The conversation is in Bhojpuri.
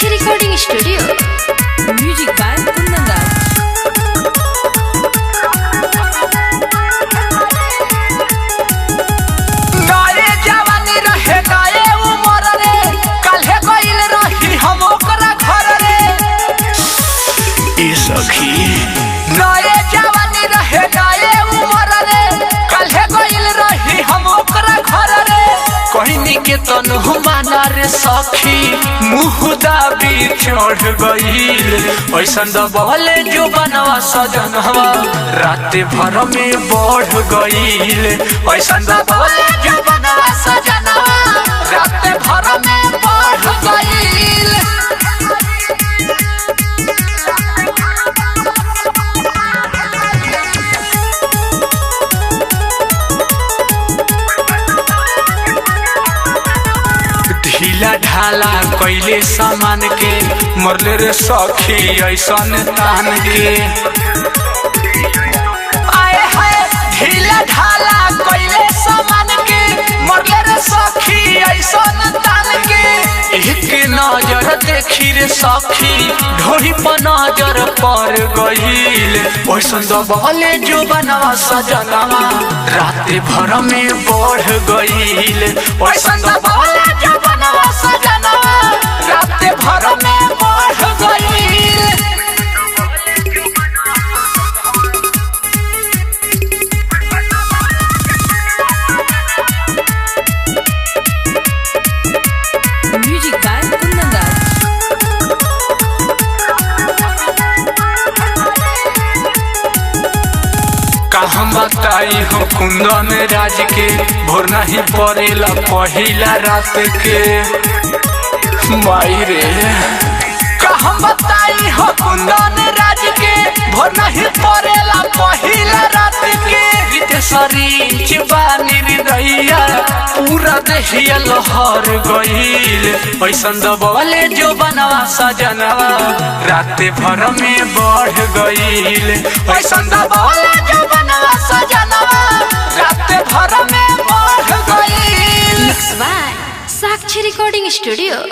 Sakshi recording studio music by Kundan Das. गाये जवानी रहे गाये उमर रे, काल्हे गइल रही हम ओकरा घर रे। ई सखी गाये जवानी रहे गाये उमर रे, काल्हे गइल रही हम ओकरा घर रे। कहनी के तनु माना रे सखी, मुँह दाबी चढ़ गइल। ऐसन दबले जो बनवा सजनवा, रात भर में बढ़ गइल। ऐसन दबले जो बनवा सजनवा, रात भर में बढ़ गइल। ढीला ढाला कैले सामान के, मरले रे सखी ऐसन तान के। आए हाय ढीला ढाला कैले सामान के, मरले रे सखी ऐसन तान के। एक नजर देखी रे सखी, ढोरी पर नजर पर गइल। ऐसन दबले जो बनवा सजनवा, रात भर में बढ़ गइल। ऐसन दबले जो बनवा सजनवा, रात भर में बढ़ गइल। म्यूजिक बाय कुंदन दास। हम बताई हो कुंदन राज के, भोर नहीं पड़ेला पहिला रात के। माई रे हम बताई हो कुंदन राज के, भोर नहीं पड़ेला पहिला रात के। शरीर बानी हृदया, पूरा देहिया लहर गइल। ऐसन दबले जो बनवा सजनवा, रात भर में बढ़ गइल। ऐसन दबले जो बनवा सजनवा, रात भर में बढ़ गइल। Mix by Sakshi recording studio.